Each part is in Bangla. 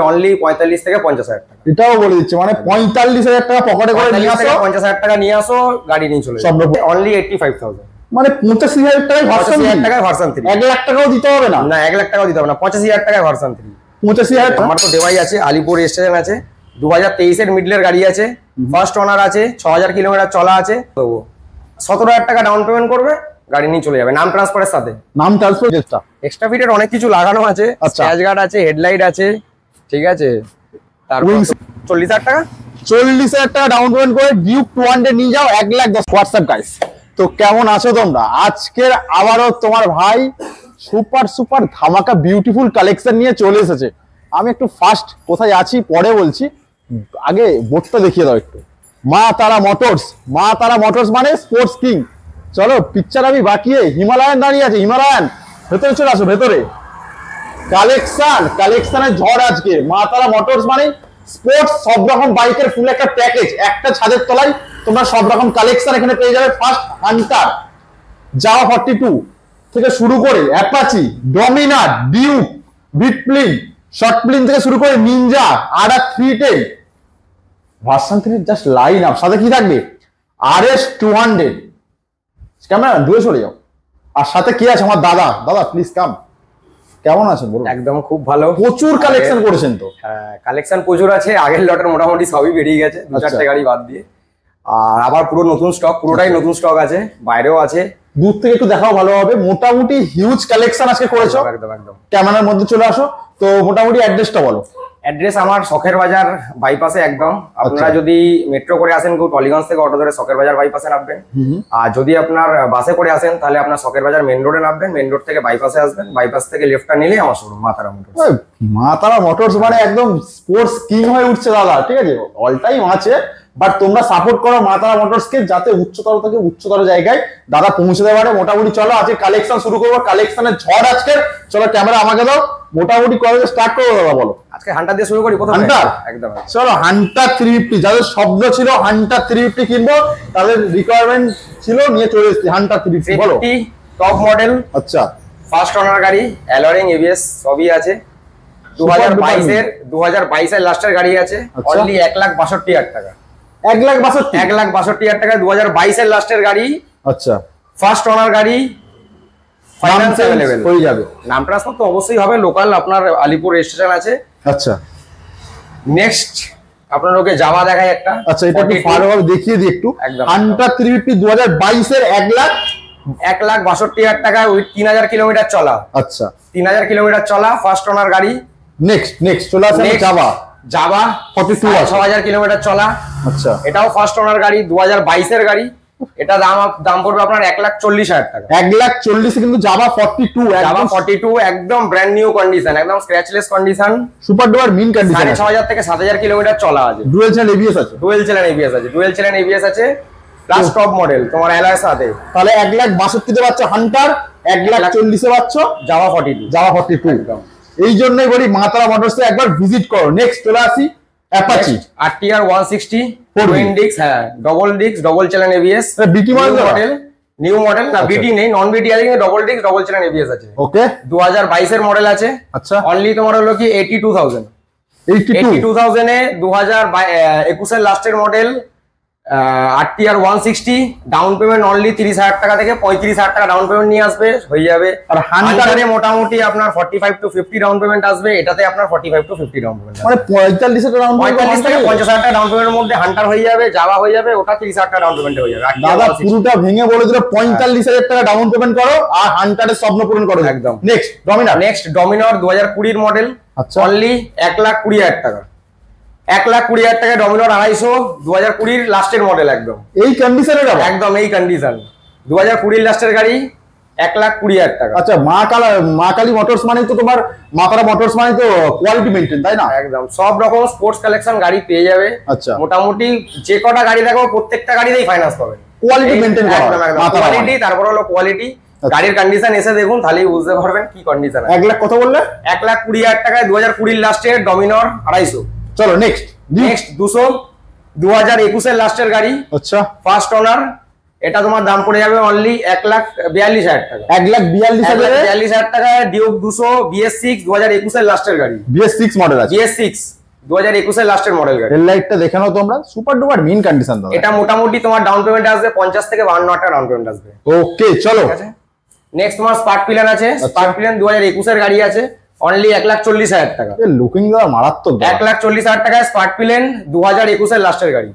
অনলি 45 থেকে 50,000 টাকা। এটাও বলে দিচ্ছে, মানে 45,000 টাকা পকেটে করে নিয়ে আসো, 50,000 টাকা নিয়ে আসো, গাড়ি নিয়ে চলে যাবে। অনলি 85,000, মানে 85,000 টাকায় ভার্সন 85,000 টাকায় ভার্সন 3। 1 লাখ টাকাও দিতে হবে না? না, 1 লাখ টাকাও দিতে হবে না, 85,000 টাকায় ভার্সন 3। 85,000 আমার তো দেওয়াই আছে, আলিপুর স্টেশন আছে, 2023 এর মিডলের গাড়ি আছে, ফার্স্ট ওনার আছে, 6000 কিলোমিটার চলা আছে। তো 17,000 টাকা ডাউন পেমেন্ট করবে, গাড়ি নিয়ে চলে যাবে, নাম ট্রান্সফারের সাথে। নাম ট্রান্সফার এক্সট্রা ফিটের অনেক কিছু লাগানো আছে, স্ক্র্যাচ গার্ড আছে, হেডলাইট আছে, ঠিক আছে। তারপর 40,000 টাকা, 40,000 টাকা ডাউন পেমেন্ট করে ডিউক 200 নিয়ে যাও, 1,10,000। হোয়াটসঅ্যাপ গাইস, তো কেমন আছো তোমরা? আজকের আবারও তোমার ভাই সুপার ধামাকা বিউটিফুল কালেকশন নিয়ে চলে এসেছে। আমি একটু ফার্স্ট কোথায় আছি পরে বলছি, আগে বোর্ডটা দেখিয়ে দাও একটু। মা তারা মোটরস, মা তারা মোটরস মানে স্পোর্টস কিং। চলো পিকচার আমি বাকিয়ে, হিমালয়ান দাঁড়িয়ে আছে, হিমালয়ান ভেতরে চলে আসো, ভেতরে কালেকশনের ঝড় আজকে। মা তারা মোটরস মানে স্পোর্টস সব রকম বাইকের ফুল একটা প্যাকেজ, একটা ছাদের তলায় তোমরা সব রকম কালেকশন এখানে পেয়ে যাবে। ফার্স্ট হান্টার, জাভা 42 থেকে শুরু করে অ্যাপাচি, ডমিনার, ডিউক, বিটপ্লিন, শর্টপ্লিন থেকে শুরু করে Ninja, RR 310 version 3 just line up. সাথে কি থাকবে? RS 200। ক্যামেরা দূরে সরে যাও। আর সাথে কি আছে? আমার দাদা প্লিজ কাম। কেমন আছেন বলুন? একদম খুব ভালো, প্রচুর কালেকশন করেছেন তো। হ্যাঁ, কালেকশন প্রচুর আছে, আগের লটের মোটামুটি সবই বেরিয়ে গেছে, 2-4টে গাড়ি বাদ দিয়ে। আর আবার পুরো নতুন স্টক, পুরোটাই নতুন স্টক আছে, বাইরেও আছে। দূর থেকে একটু দেখাও ভালো হবে। মোটামুটি হিউজ কালেকশন আজকে করেছো। একদম ক্যামেরার মধ্যে চলে আসো। তো মোটামুটি অ্যাড্রেসটা বলো। অ্যাড্রেস আমার শখের বাজার বাইপাসে একদম। আপনারা যদি মেট্রো করে আসেন, কেউ টলিগঞ্জ থেকে অটো ধরে শখের বাজার বাইপাসে নামবেন। আর যদি আপনার বাসে করে আসেন, তাহলে আপনার শখের বাজার মেন রোডে নামবেন, মেন রোড থেকে বাইপাসে আসবেন, বাইপাস থেকে লেফটটা নিলে আমার শোরুম মা তারা মোটরস। মা তারা মোটরস মানে একদম স্পোর্টস কিং হয়ে উঠছে দাদা, ঠিক আছে? অল টাইম আছে, বাট তোমরা সাপোর্ট করো মা তারা মোটরসকে, যাতে উচ্চতর থেকে উচ্চতর জায়গায় দাদা পৌঁছে দেওয়া পারে। মোটামুটি চলো আজকে কালেকশন শুরু করবো, কালেকশনের ঝড় আজকে। চলো ক্যামেরা আমাকে দাও, মোটামুটি কলেজে স্টার্ট করবো দাদা, বলো। আজকে হান্টার দিয়ে শুরু করি। হান্টার একদম। চলো হান্টার 350, যাদের শব্দ ছিল হান্টার 350 কিনবো, তাদের রিকোয়ারমেন্ট ছিল, নিয়ে চলে এসেছি হান্টার 350। বলো। টপ মডেল, আচ্ছা, ফার্স্ট ওনার গাড়ি, অ্যালরিং, এবিএস সবই আছে। 2022 এর লাস্টের গাড়ি আছে, অনলি 1,62,000 টাকা। 1,62,000 টাকায় 2022 এর লাস্টের গাড়ি। আচ্ছা, ফার্স্ট ওনার গাড়ি, ফাইন্যান্স अवेलेबल হয়ে যাবে। নাম ট্রান্সফার তো অবশ্যই হবে, লোকাল আপনার আলিপুর স্টেশন আছে। আচ্ছা, নেক্সট আপনার ওকে জাভা দেখায় একটা। আচ্ছা, এটা একটু ভালোভাবে দেখিয়ে দিই একটু। হান্টার 350 2022 এর 1,62,000 টাকায় উইথ 3000 কিলোমিটার চলা। আচ্ছা, 3000 কিলোমিটার চলা, ফার্স্ট ওনার গাড়ি। নেক্সট চলে আসে জাভা 42 6000 কিলোমিটার চলা। আচ্ছা, এটাও ফার্স্ট ওনার গাড়ি, 2022 এর গাড়ি। এটা দাম পড়বে আপনার 1,40,000 টাকা। 1,40,000 কিন্তু জাভা 42 একদম ব্র্যান্ড নিউ কন্ডিশন, একদম scratchless condition, super duper mint condition. 6500 থেকে 7000 কিলোমিটার চলা আছে। ডুয়াল চ্যানেল এবিএস আছে, প্লাস টপ মডেল তোমার অ্যালয়ের সাথে। তাহলে 1,62,000 পাচ্ছ হান্টার, 1,40,000 পাচ্ছ জাভা 42 একদম। এই জন্যই বলি মা তারা মোটরসে একবার ভিজিট করো। নেক্সট চলে আসি অ্যাপাচি RTR 160 টুইন ডিস্ক, হ্যাঁ double disc, double channel ABS, বিটি মডেল, নিউ মডেল না, বিটি নেই, নন বিটি আছে, double disc, double channel ABS আছে। ওকে, 2022 এর মডেল আছে। আচ্ছা, অনলি তোমার হলো কি 82,000 এ 2021 এর লাস্টের model RTR 160। Down payment only 30,000 টাকা থেকে 35,000 টাকা ডাউন পেমেন্ট নিয়ে আসবে, হয়ে যাবে। আর হান্টারে মোটামুটি আপনার 45 to 50 ডাউন পেমেন্ট আসবে, এটাতে আপনার 45 to 50 ডাউন পেমেন্ট, মানে 45,000 টাকা ডাউন পেমেন্ট, 45 থেকে 50,000 টাকা ডাউন পেমেন্টের মধ্যে হান্টার হয়ে যাবে, জাভা হয়ে যাবে, ওটা 30,000 টাকা ডাউন পেমেন্ট হয়ে যাবে। দাদা পুরোটা ভেঙে বলে দিল 45,000 টাকা ডাউন পেমেন্ট করো আর হান্টারের স্বপ্ন পূরণ করো একদম। নেক্সট ডমিনার 2020 এর মডেল, আচ্ছা, অনলি 1,20,000 টাকা। 1,20,000 টাকায় ডমিনার 250, 2020 লাস্টের মডেল, একদম এই কন্ডিশনে একদম এই কন্ডিশন, 2020 লাস্টের গাড়ি, 1,20,000 টাকা। আচ্ছা, মা কালী মোটরস মানে তো তোমার মা তারা মোটরস মানে তো কোয়ালিটি মেইনটেইন, তাই না? একদম সব রকম স্পোর্টস কালেকশন গাড়ি পেয়ে যাবে। আচ্ছা, মোটামুটি যে কটা গাড়ি দেখো প্রত্যেকটা গাড়িতেই ফাইন্যান্স পাবেন, কোয়ালিটি মেইনটেইন করা, কোয়ালিটি, তারপর হলো কোয়ালিটি। গাড়ির কন্ডিশন এসে দেখুন, তাহলেই বুঝতে পারবেন কি কন্ডিশন। 1 লাখ কত বললে? 1,20,000 টাকায় 2020 লাস্টের ডমিনার 250। চলো নেক্সট 200 2021 এর লাস্টের গাড়ি। আচ্ছা, ফার্স্ট ওনার, এটা তোমার দাম পড়ে যাবে অনলি 1,42,000 টাকা। 1,42,000 1,42,000 টাকায় ডিউক 200 BS6 2021 এর লাস্টের গাড়ি। BS6 মডেল আছে, BS6 2021 এর লাস্টের মডেল গাড়ি। হেডলাইটটা দেখে নাও তোমরা, সুপার ডুপার মিন কন্ডিশন দাদা। এটা মোটামুটি তোমার ডাউন পেমেন্ট আসবে 50 থেকে 52 টাকা ডাউন পেমেন্ট আসবে। ওকে চলো, ঠিক আছে। নেক্সট তোমার স্পার্ক পিলান আছে। স্পার্ক পিলান 2021 এর গাড়ি আছে, অনলি 1,40,000 টাকা। এই লুকিং দাদা মারাত্মক। 1,40,000 টাকায় স্পার্ক পিলান 2021 এর লাস্টের গাড়ি।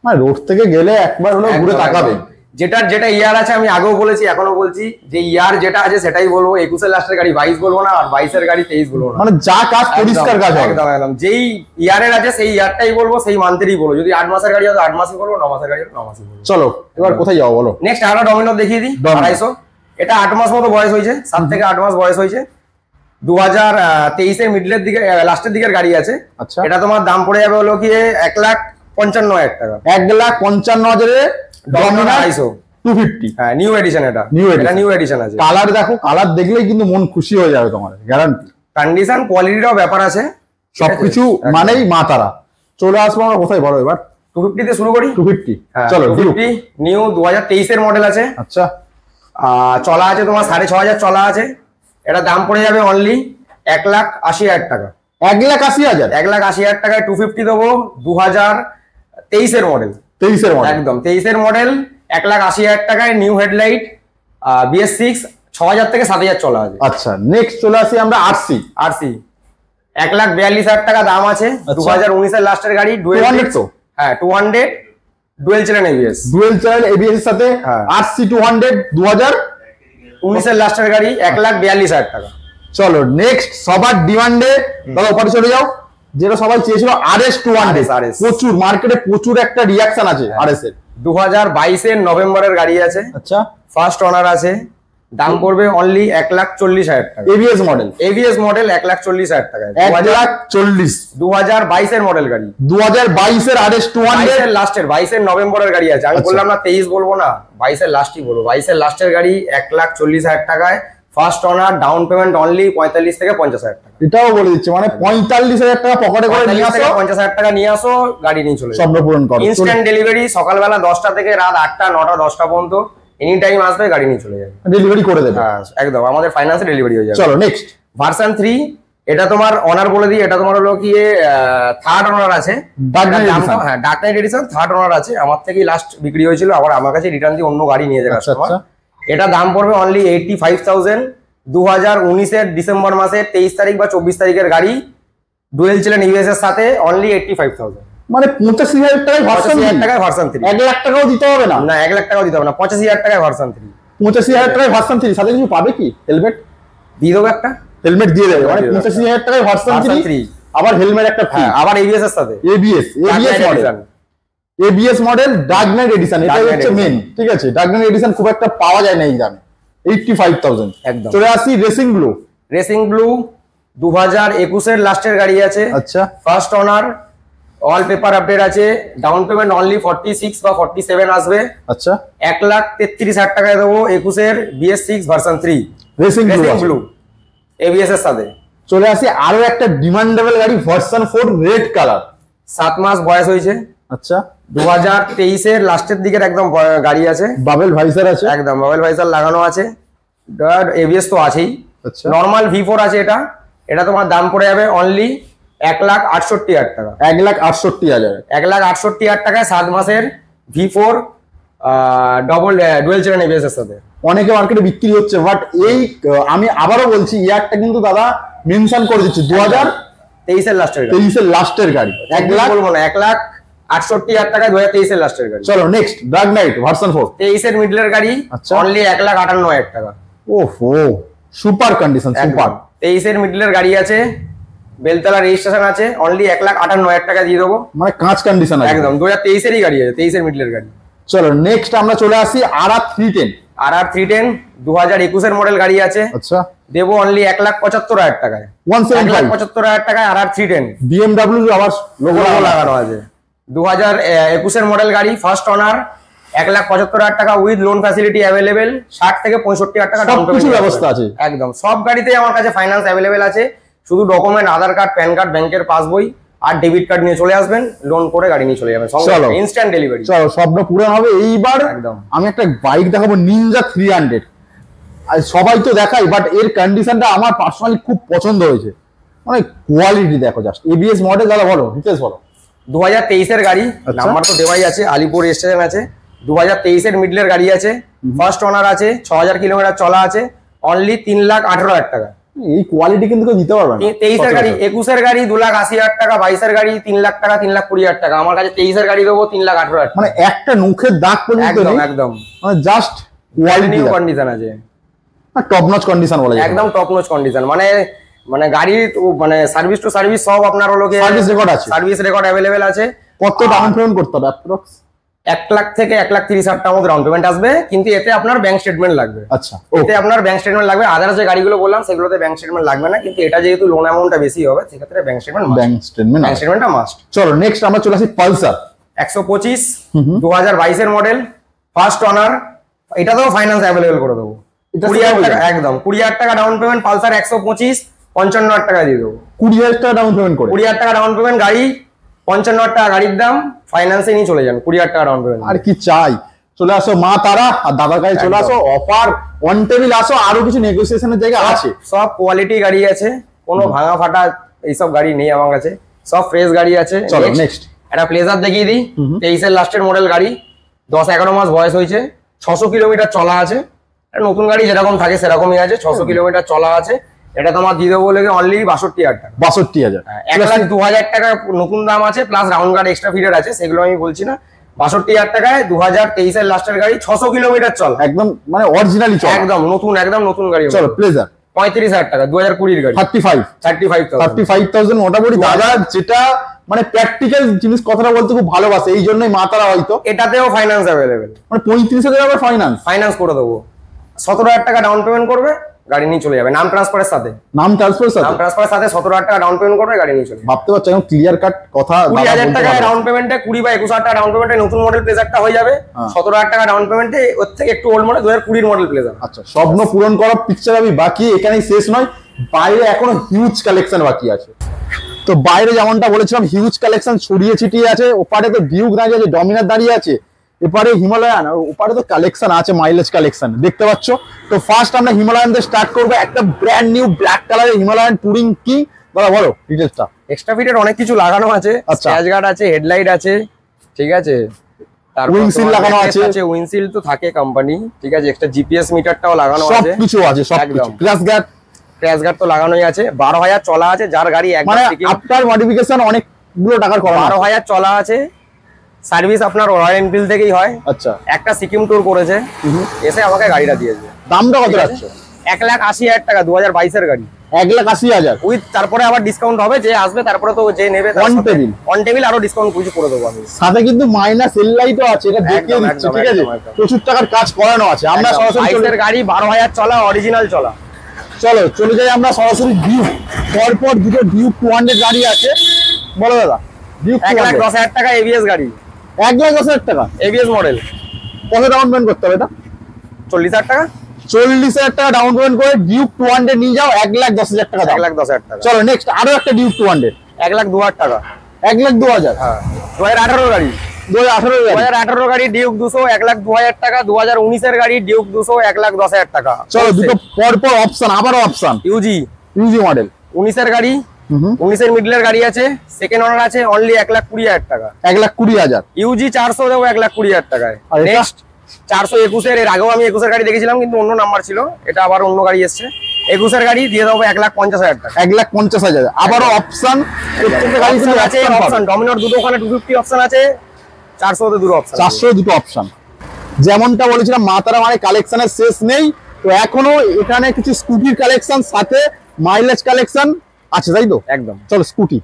মানে রোড থেকে গেলে একবার হলো ঘুরে তাকাবে। যেটা ইয়ার আছে আমি আগেও বলেছি এখনো বলছি যে ইয়ার যেটা আছে সেটাই বলবো। 21 এর লাস্টের গাড়ি 22 বলবো না, আর 22 এর গাড়ি 23 বলবো না। মানে যা কাজ পরিষ্কার কাজ হবে। একদম একদম যেই ইয়ারের আছে সেই ইয়ারটাই বলবো, সেই মান্থেরই বলবো। যদি 8 মাসের গাড়ি হয় 8 মাসই বলবো, 9 মাসের গাড়ি হলে 9 মাসই বলবো। চলো এবার কোথায় যাও বলো। নেক্সট আমরা ডমিনোর দেখিয়ে দিই 250। এটা 8 মাস মতো বয়স হয়েছে, 7 থেকে 8 মাস বয়স হয়েছে। 2023 এর মিডলের দিকে লাস্টের দিকের গাড়ি আছে। আচ্ছা, এটা তোমার দাম পড়ে যাবে হলো কি 1,55,000 টাকা। 1,55,000 ডমিনো 250 250। হ্যাঁ, নিউ এডিশন। এটা নিউ এডিশন আছে। কালার দেখো, কালার দেখলেই কিন্তু মন খুশি হয়ে যাবে তোমার, গ্যারান্টি। কন্ডিশন কোয়ালিটিরও ব্যাপার আছে, সবকিছু মানেই মা তারা। চলে আসবো আমরা কোথায় বলো এবার। 250 তে শুরু করি। 250 হ্যাঁ, চলো। 250 নিউ 2023 এর মডেল আছে। আচ্ছা, চলা আছে তোমার 6,500 চলা আছে। এটা দাম পড়ে যাবে অনলি 1,80,000 টাকা। 1,80,000 1,80,000 টাকায় 250 দেবো। 2023 এর মডেল। 23 এর মডেল, একদম 23 এর মডেল। 1,80,000 টাকায় নিউ হেডলাইট, BS6 6,000 থেকে 7,000 চলা আছে। আচ্ছা নেক্সট চলে আসি আমরা আরসি। 1,42,000 টাকা দাম আছে। 2019 এর লাস্টের গাড়ি। 200 তো? হ্যাঁ, 200 dual channel ABS। Dual channel ABS এর সাথে আরসি 200 2019 এর লাস্টের গাড়ি 1,42,000 টাকা। চলো নেক্সট সবার ডিমান্ডে দাদা ওপারে চলে যাও, যেটা সবাই চেয়েছিল RS 200। প্রচুর মার্কেটে প্রচুর একটা রিঅ্যাকশন আছে RS এর। 2022 এর নভেম্বরের গাড়ি আছে। আচ্ছা, ফার্স্ট ওনার আছে। দাম পড়বে অনলি 1,40,000 টাকা। ABS model. 1,40,000 টাকা। 1,40,000 2022 এর মডেল গাড়ি। 2022 এর RS 200 এর লাস্টের 22 এর নভেম্বরের গাড়ি আছে। আমি বললাম না 23 বলবো না, 22 এর লাস্টই বলবো। 22 এর লাস্টের গাড়ি 1,40,000 টাকায়। First owner, down payment only 45 থেকে 50,000 টাকা। এটাও বলে দিচ্ছি, মানে 45,000 টাকা পকেটে করে নিয়ে আসো, 50,000 টাকা নিয়ে আসো, গাড়ি নিয়ে চলে যাও। স্বপ্ন পূরণ করো। ইনস্ট্যান্ট ডেলিভারি, সকালবেলা 10টা থেকে রাত 8টা 9টা 10টা পর্যন্ত এনি টাইম আসবে, গাড়ি নিয়ে চলে যাবে। ডেলিভারি করে দেবে। হ্যাঁ একদম, আমাদের ফাইন্যান্সে ডেলিভারি হয়ে যাবে। চলো নেক্সট ভার্সন 3। এটা তোমার অনার বলে দিই, এটা তোমার হলো কি থার্ড অনার আছে। হ্যাঁ, dark knight edition third owner আছে। আমার থেকেই লাস্ট বিক্রি হয়েছিল, আবার আমার কাছে রিটার্ন দিয়ে অন্য গাড়ি নিয়ে যায় কাস্টমার। এটা দাম পড়বে অনলি 85,000। 2019 এর ডিসেম্বর মাসে 23 তারিখ বা 24 তারিখের গাড়ি। ডুয়েল চ্যানেল ABS এর সাথে অনলি 85,000। মানে 85,000 টাকায় ভার্সন 85,000 টাকায় ভার্সন 3। 1 লাখ টাকাও দিতে হবে না। না, 1 লাখ টাকাও দিতে হবে না, 85,000 টাকায় ভার্সন 3। 85,000 টাকায় ভার্সন 3 সাথে কিছু পাবে কি? হেলমেট দিয়ে দেবো একটা। হেলমেট দিয়ে দেবে, মানে 85,000 টাকায় ভার্সন 3 আবার হেলমেট একটা ফ্রি। আবার ABS এর সাথে। ABS model. ABS model dark knight edition, এটা হচ্ছে মেন। ঠিক আছে, ডার্ক নাইট এডিশন খুব একটা পাওয়া যায় না এই দামে। 85,000 একদম। চলে আসি রেসিং ব্লু। রেসিং ব্লু 2021 এর লাস্টের গাড়ি আছে। আচ্ছা, first owner, all paper update আছে। ডাউন পেমেন্ট অনলি 46 বা 47 আসবে। আচ্ছা, 1,33,000 টাকায় দেবো 21 এর BS6 version 3 racing blue ABS এর সাথে। চলে আসি আরো একটা ডিমান্ডেবল গাড়ি ভার্সন 4 রেড কালার। 7 মাস বয়স হয়েছে। আচ্ছা, 2023 এর লাস্টের দিকের একদম গাড়ি আছে। বাবেল ভাইজার আছে, একদম বাবেল ভাইজার লাগানো আছে। ABS তো আছেই। আচ্ছা, নরমাল V4 আছে এটা। এটা তোমার দাম পড়ে যাবে অনলি 1,68,000 টাকা। 1,68,000 1,68,000 টাকায় 7 মাসের V4 ডুয়েল চ্যানেল ABS এর সাথে। অনেকে মার্কেটে বিক্রি হচ্ছে, বাট এই আমি আবারও বলছি ইয়ারটা কিন্তু দাদা মেনশন করে দিচ্ছি 2023 এর লাস্টের গাড়ি। 23 এর লাস্টের গাড়ি। 1 লাখ বলবো না, 1,68,000 টাকায় 2023 এর লাস্টের গাড়ি। চলো নেক্সট ডার্ক নাইট ভার্সন 4। 23 এর মিডলের গাড়ি অনলি 1,58,000 টাকা। ওহো, সুপার কন্ডিশন, সুপার। 23 এর মিডলের গাড়ি আছে, বেলতলা রেজিস্ট্রেশন আছে। অনলি 1,58,000 টাকা দিয়ে দেবো, মানে কাঁচ কন্ডিশন আছে একদম। 2023 এরই গাড়ি আছে, 23 এর মিডলের গাড়ি। চলো নেক্সট আমরা চলে আসি RR 310। RR 310 2021 এর মডেল গাড়ি আছে। আচ্ছা, দেবো অনলি 1,75,000 টাকায়। 175,000 টাকায় RR 310 BMW আবার লোগো লাগানো আছে। 2021 এর মডেল গাড়ি, ফার্স্ট ওনার। 1,75,000 টাকা উইথ লোন ফ্যাসিলিটি অ্যাভেলেবেল। 60 থেকে 65,000 টাকা ডাউন পেমেন্ট ব্যবস্থা আছে। একদম সব গাড়িতেই আমার কাছে ফাইন্যান্স অ্যাভেলেবেল আছে। শুধু ডকুমেন্ট আধার কার্ড, প্যান কার্ড, ব্যাংকের পাসবই আর ডেবিট কার্ড নিয়ে চলে আসবেন, লোন করে গাড়ি নিয়ে চলে যাবেন, চলো ইনস্ট্যান্ট ডেলিভারি। চলো স্বপ্ন পূরণ হবে। এইবার একদম আমি একটা বাইক দেখাবো, নিনজা 300। আর সবাই তো দেখাই, বাট এর কন্ডিশনটা আমার পার্সোনালি খুব পছন্দ হয়েছে। মানে কোয়ালিটি দেখো জাস্ট। এবিএস মডেল, দাদা বলো ডিটেলস বলো। 2023 এর গাড়ি, নাম্বার তো দেওয়াই আছে, আলিপুর স্টেশন আছে। 2023 এর মিডলের গাড়ি আছে, ফার্স্ট ওনার আছে, 6000 কিলোমিটার চলা আছে, অনলি 3,18,000 টাকা। এই কোয়ালিটি কিন্তু কেউ দিতে পারবে না। 23 এর গাড়ি, 21 এর গাড়ি 2,80,000 টাকা, 22 এর গাড়ি 3 লাখ টাকা, 3,20,000 টাকা। আমার কাছে 23 এর গাড়ি দেবো 3,18,000 টাকা। মানে একটা নখের দাগ পর্যন্ত একদম নেই, একদম মানে জাস্ট কোয়ালিটি নিউ কন্ডিশন আছে, টপ নচ কন্ডিশন বলা যায়, একদম টপ নচ কন্ডিশন। মানে গাড়ির মানে সার্ভিস টু সার্ভিস সব আপনার হলো কি সার্ভিস রেকর্ড আছে, সার্ভিস রেকর্ড अवेलेबल আছে। কত ডাউন পেমেন্ট করতে হবে অ্যাপ্রক্স? 1 লাখ থেকে 1,30,000 টাকার মধ্যে ডাউন পেমেন্ট আসবে, কিন্তু এতে আপনার ব্যাংক স্টেটমেন্ট লাগবে। আচ্ছা, এতে আপনার ব্যাংক স্টেটমেন্ট লাগবে। আদার্স যে গাড়িগুলো বললাম সেগুলোতে ব্যাংক স্টেটমেন্ট লাগবে না, কিন্তু এটা যেহেতু লোন অ্যামাউন্টটা বেশি হবে সেক্ষেত্রে ব্যাংক স্টেটমেন্টটা মাস্ট। চলো নেক্সট আমরা চলে আসি পালসার 125 2022 এর মডেল, ফার্স্ট ওনার। এটাতেও ফাইন্যান্স অ্যাভেলেবল করে দেবো, 20,000 টাকা একদম, 20,000 টাকা ডাউন পেমেন্ট। পালসার 125 55,000 টাকা দিয়ে দেবো। 20,000 টাকা ডাউন পেমেন্ট করে, 20,000 টাকা ডাউন পেমেন্ট, গাড়ি 55,000 টাকা গাড়ির দাম, ফাইন্যান্সে নিয়ে চলে যান, 20,000 টাকা ডাউন পেমেন্ট। আর কি চাই? চলে আসো মা তারা আর দাদার কাছে চলে আসো, অফার অন টেবিল আসো, আরো কিছু নেগোসিয়েশনের জায়গা আছে। সব কোয়ালিটি গাড়ি আছে, কোনো ভাঙা ফাটা এইসব গাড়ি নেই আমার কাছে, সব ফ্রেশ গাড়ি আছে। চলো নেক্সট একটা প্লেজার দেখিয়ে দিই, 23 এর লাস্টের মডেল গাড়ি, 10-11 মাস বয়স হয়েছে, 600 কিলোমিটার চলা আছে। নতুন গাড়ি যেরকম থাকে সেরকমই আছে, 600 কিলোমিটার চলা আছে। এটা তোমার দিয়ে দেবো বলে অনলি 62,000 টাকা। 62,000, 1,02,000 টাকা নতুন দাম আছে, plus round guard extra fitter আছে, সেগুলো আমি বলছি না। 62,000 টাকায় 2023 এর লাস্টের গাড়ি, 600 কিলোমিটার চলা, একদম মানে অরিজিনালি চলা, একদম নতুন গাড়ি। চলো প্লেজার 35,000 টাকা, 2020 গাড়ি, 35,000 মোটামুটি। দাদা যেটা মানে প্র্যাকটিক্যাল জিনিস কথাটা বলতে খুব ভালোবাসে, এই জন্যই মা তারা হয়তো। এটাতেও ফাইন্যান্স অ্যাভেলেবেল, মানে 35,000 আবার ফাইন্যান্স করে দেবো। 17,000 টাকা ডাউন পেমেন্ট করবে, গাড়ি নিয়ে চলে যাবে, নাম ট্রান্সফারের সাথে। নাম ট্রান্সফারের সাথে 17,000 টাকা ডাউন পেমেন্ট করবে, গাড়ি নিয়ে চলে যাবে। ভাবতে পারছো একদম ক্লিয়ার কাট কথা। 20,000 টাকা ডাউন পেমেন্টে, 20 বা 21,000 টাকা ডাউন পেমেন্টে নতুন মডেল প্লেজারটা হয়ে যাবে। 17,000 টাকা ডাউন পেমেন্টে ওর থেকে একটু ওল্ড মডেল 2020 মডেল প্লেজার। আচ্ছা, স্বপ্ন পূরণ করার পিকচার আমি বাকি, এখানেই শেষ নয়, বাইরে এখনো হিউজ কালেকশন বাকি আছে। তো বাইরে যেমনটা বলেছিলাম হিউজ কালেকশন ছড়িয়ে ছিটিয়ে আছে। ওপারে তো ডিউক দাঁড়িয়ে আছে, ডমিনার দাঁড়িয়ে আছে, এপারে হিমালয়ান, ওপারে তো কালেকশন আছে, মাইলেজ কালেকশন দেখতে পাচ্ছ। তো ফার্স্ট আমরা হিমালয়ান দিয়ে স্টার্ট করবো, একটা ব্র্যান্ড নিউ ব্ল্যাক কালারের হিমালয়ান টুরিং কি, দাদা বলো ডিটেইলসটা। এক্সট্রা ফিটের অনেক কিছু লাগানো আছে, স্ক্র্যাচ গার্ড আছে, হেডলাইট আছে, ঠিক আছে, তারপর উইন্ডশিল্ড লাগানো আছে, উইন্ডশিল্ড তো থাকে কোম্পানি, ঠিক আছে, এক্সট্রা জিপিএস মিটারটাও লাগানো আছে, সবকিছু আছে, সবকিছু। ক্র্যাশ গার্ড তো লাগানোই আছে। 12,000 চলা আছে, যার গাড়ি একবার আফটার মডিফিকেশন অনেকগুলো টাকার করা, 12,000 চলা আছে। সার্ভিস আপনার রয়্যাল এনফিল্ড থেকেই হয়। আচ্ছা, একটা সিকিম ট্যুর করেছে, এসে আমাকে গাড়িটা দিয়েছে। দামটা কত রাখছো? 1,80,000 টাকা, 2022 এর গাড়ি, 1,80,000 উইথ তারপরে আবার ডিসকাউন্ট হবে, যে আসবে তারপরে তো যে নেবে অন টেবিল আরো ডিসকাউন্ট কিছু করে দেবো আমি। সাথে কিন্তু মাইনাস সেল লাইটও আছে, এটা দেখিয়ে দিচ্ছি, ঠিক আছে, প্রচুর টাকার কাজ করানো আছে। আমরা সরাসরি এর গাড়ি 12,000 চলা, অরিজিনাল চলা। চলো চলে যাই আমরা সরাসরি ডিউক। পরপর দুটো ডিউক 200 গাড়ি আছে, বলো দাদা। ডিউক 1,10,000 টাকা এবিএস গাড়ি, 1,10,000 টাকা এবিএস মডেল। কত ডাউন পেমেন্ট করতে হবে এটা? 40,000 টাকা, 40,000 টাকা ডাউন পেমেন্ট করে ডিউক 200 নিয়ে যাও, 1,10,000 টাকা, 1,10,000 টাকা। চলো নেক্সট আরো একটা ডিউক 200, 1,02,000 টাকা, 1,02,000। হ্যাঁ, 2018 গাড়ি, 2018 গাড়ি ডিউক 200, 1,02,000 টাকা। 2019 এর গাড়ি ডিউক 200, 1,10,000 টাকা। চলো দুটো পরপর অপশন, আবারও অপশন। ইউজি মডেল, 19 এর গাড়ি, 19 এর মিডলের গাড়ি আছে, সেকেন্ড ওনার আছে, অনলি 1,20,000 টাকা, 1,20,000। ইউজি 400 দেবো 1,20,000 টাকায়। নেক্সট 421 এর আগেও আমি 21 এর গাড়ি দেখেছিলাম, কিন্তু অন্য নাম্বার ছিল, এটা আবার অন্য গাড়ি এসছে। 21 এর গাড়ি দিয়ে দেবো 1,50,000 টাকা, 1,50,000। আবারও অপশন, প্রত্যেকটা গাড়ি কিন্তু আছে অপশন। ডমিনার দুটো, ওখানে 250 অপশন আছে, 400 তে দুটো অপশন, 400 দুটো অপশন। যেমনটা বলেছিলাম মা তারা মানে কালেকশনের শেষ নেই। তো এখনো এখানে কিছু স্কুটির কালেকশন, সাথে মাইলেজ কালেকশন আছে, তাই তো? একদম। চলো স্কুটি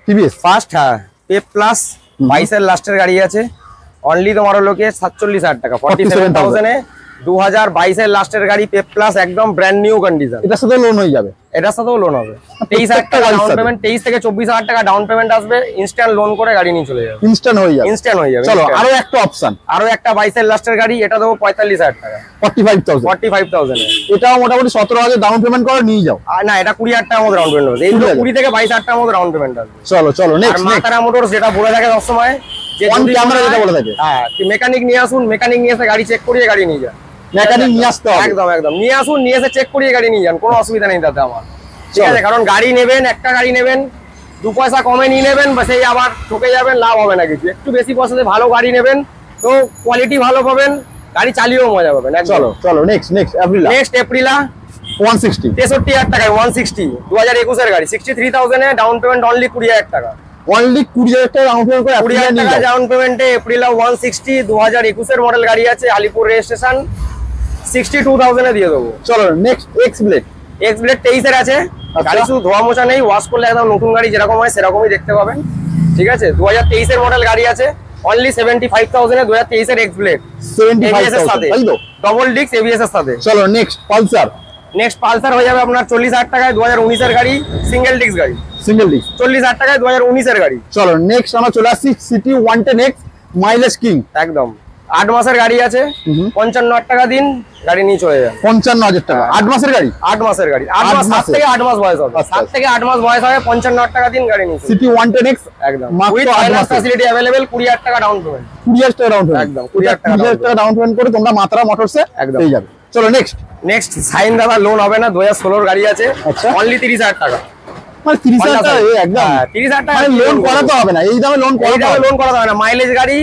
টিভিএস ফার্স্ট, হ্যাঁ, পেপ প্লাস 22 এর লাস্টের গাড়ি আছে, অনলি তোমার লোকে 47,000 টাকা, 47,000 এ 2022 এর লাস্টের গাড়ি পেপ প্লাস একদম ব্র্যান্ড নিউ কন্ডিশন। এটার সাথে লোন হয়ে যাবে? এটার সাথেও লোন হবে। 23,000 টাকা ডাউন পেমেন্ট, 23 থেকে 24,000 টাকা ডাউন পেমেন্ট আসবে, ইনস্ট্যান্ট লোন করে গাড়ি নিয়ে চলে যাবে। ইনস্ট্যান্ট হয়ে যাবে? ইনস্ট্যান্ট হয়ে যাবে। চলো আরো একটা অপশন, আরো একটা 22 এর লাস্টের গাড়ি, এটা দেবো 45,000 টাকা, 45,000 এ। এটাও মোটামুটি 17,000 ডাউন পেমেন্ট করে নিয়ে যাও। আর না, এটা 20,000 টাকার মধ্যে ডাউন পেমেন্ট হবে। এই 20 থেকে 22,000 টাকার মধ্যে ডাউন পেমেন্ট আসবে। চলো চলো আর নেক্সট। মাতারা মোটরস যেটা বলে থাকে সবসময় যে অন ক্যামেরা যেটা বলে থাকে, হ্যাঁ, মেকানিক নিয়ে আসুন, মেকানিক নিয়ে এসে গাড়ি চেক করিয়ে গাড়ি নিয়ে যান। মেকানিক নিয়ে আসতে হবে? একদম একদম, নিয়ে আসুন, নিয়ে এসে চেক করিয়ে গাড়ি নিয়ে যান, কোনো অসুবিধা নেই তাতে আমার। ঠিক আছে, কারণ গাড়ি নেবেন, একটা গাড়ি নেবেন, 2 পয়সা কমে নিয়ে নেবেন, সেই আবার ঠকে যাবেন, লাভ হবে না কিছু। একটু বেশি পয়সাতে ভালো গাড়ি নেবেন তো কোয়ালিটি ভালো পাবেন, গাড়ি চালিয়েও মজা পাবেন। চলো চলো নেক্সট এপ্রিলা। নেক্সট এপ্রিলা 160, 63,000 টাকায় 160, 2021 এর গাড়ি, 63,000 এ ডাউন পেমেন্ট অনলি 20,000 টাকা। অনলি 20,000 টাকা ডাউন পেমেন্ট করে 20,000 টাকা ডাউন পেমেন্টে এপ্রিলা 160, 2021 এর মডেল গাড়ি আছে, আলিপুর রেজিস্ট্রেশন, 62,000 এ দিয়ে দেবো। চলো নেক্সট এক্স ব্লেড। 23 এর আছে, গাড়ি শুধু ধোয়া মোছা নেই, ওয়াশ করলে একদম নতুন গাড়ি যেরকম হয় সেরকমই দেখতে পাবেন। ঠিক আছে, 2023 এর মডেল গাড়ি আছে, অনলি 75,000 এ 2023 এর এক্স ব্লেড, 75,000 তাই তো? ডবল ডিস্ক এবিএস এর সাথে। চলো নেক্সট পালসার। নেক্সট পালসার হয়ে যাবে আপনার 40,000 টাকায়, 2019 এর গাড়ি, সিঙ্গেল ডিস্ক গাড়ি, সিঙ্গেল ডিস্ক, 40,000 টাকায় 2019 এর গাড়ি। চলো নেক্সট আমরা চলে আসছি সিটি 110X মাইলেজ কিং। একদম 8 মাসের গাড়ি আছে, 55,000 টাকা দিন, গাড়ি নিয়ে চলে যান। 55,000 টাকা 8 মাসের গাড়ি? 8 মাসের গাড়ি, 8 মাস, 7 থেকে 8 মাস বয়স হবে, 7 থেকে 8 মাস বয়স হবে, 55,000 টাকা দিন, গাড়ি নিয়ে সিটি 110X একদম মাত্র উইথ 8 ফাইন্যান্স মাসে ফ্যাসিলিটি अवेलेबल, 20,000 টাকা ডাউন পেমেন্ট, 20,000 টাকা ডাউন পেমেন্ট। একদম 20,000 টাকা 20,000 টাকা ডাউন পেমেন্ট করে তোমরা মাতারা মোটরসে একদম পেয়ে যাবে। চলো নেক্সট সাইন দাদা লোন হবে না, 2016 এর গাড়ি আছে, আচ্ছা। অনলি 30,000 টাকা। মানে 30,000 টাকা একদম 30,000 টাকা মানে লোন করাতে হবে না, এই দামে লোন করাতে হবে। লোন করাতে হবে না, মাইলেজ গাড়ি,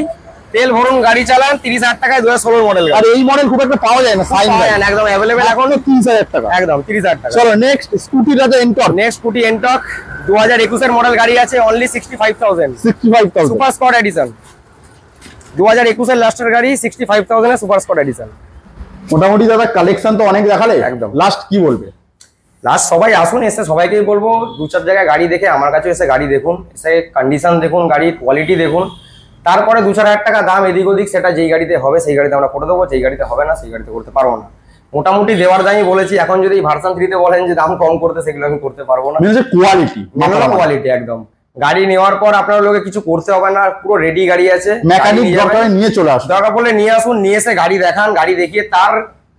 তেল ভরুন, গাড়ি চালান, 30,000 টাকায় 2016 মডেল গাড়ি। আর এই মডেল খুব একটা পাওয়া যায় না, সাইন একদম अवेलेबल এখন 30,000 টাকা, একদম 30,000 টাকা। চলো নেক্সট স্কুটি রাজা এন্টর। নেক্সট স্কুটি এন্টক 2021 এর মডেল গাড়ি আছে, অনলি 65,000, 65,000 সুপার স্কট এডিশন, 2021 এর লাস্টের গাড়ি, 65,000 এর সুপার স্কট এডিশন। মোটামুটি দাদা কালেকশন তো অনেক দেখালে, একদম। লাস্ট কি বলবে? লাস্ট সবাই আসুন, এসে সবাইকেই বলবো 2-4 জায়গায় গাড়ি দেখে আমার কাছে এসে গাড়ি দেখুন, এসে কন্ডিশন দেখুন, গাড়ির কোয়ালিটি দেখুন, তারপরে 2-4 হাজার টাকা দাম এদিক ওদিক সেটা যেই গাড়িতে হবে সেই গাড়িতে আমরা করে দেবো, যেই গাড়িতে হবে না সেই গাড়িতে করতে পারবো না। মোটামুটি দেওয়ার দামই বলেছি, এখন যদি ভার্সন 3 তে বলেন যে দাম কম করতে, সেগুলো আমি করতে পারবো না। মানে কোয়ালিটি, কোয়ালিটি একদম, গাড়ি নেওয়ার পর আপনার লোকে কিছু করতে হবে না, পুরো রেডি গাড়ি আছে, মেকানিক দরকার নিয়ে চলে আসুন, দরকার পড়লে নিয়ে আসুন, নিয়ে এসে গাড়ি দেখান, গাড়ি দেখিয়ে তার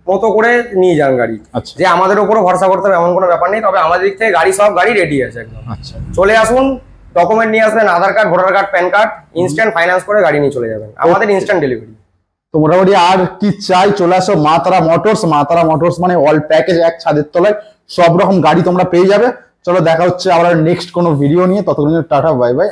মতো করে নিয়ে যান গাড়ি। আচ্ছা। যে আমাদের উপরও ভরসা করতে হবে এমন কোনো ব্যাপার নেই, তবে আমাদের দিক থেকে গাড়ি সব গাড়ি রেডি আছে একদম। আচ্ছা চলে আসুন, ডকুমেন্ট নিয়ে আসবেন, Aadhaar card, voter card, PAN card, instant finance করে গাড়ি নিয়ে চলে যাবেন, আমাদের ইনস্ট্যান্ট ডেলিভারি। তো মোটামুটি আর কি চাই, চলে আসো মাতারা মোটরস। মাতারা মোটরস মানে অল প্যাকেজ, এক ছাদের তলায় সব রকম গাড়ি তোমরা পেয়ে যাবে। চলো দেখা হচ্ছে আবার নেক্সট কোনো ভিডিও নিয়ে, ততক্ষণ টাটা বাই বাই।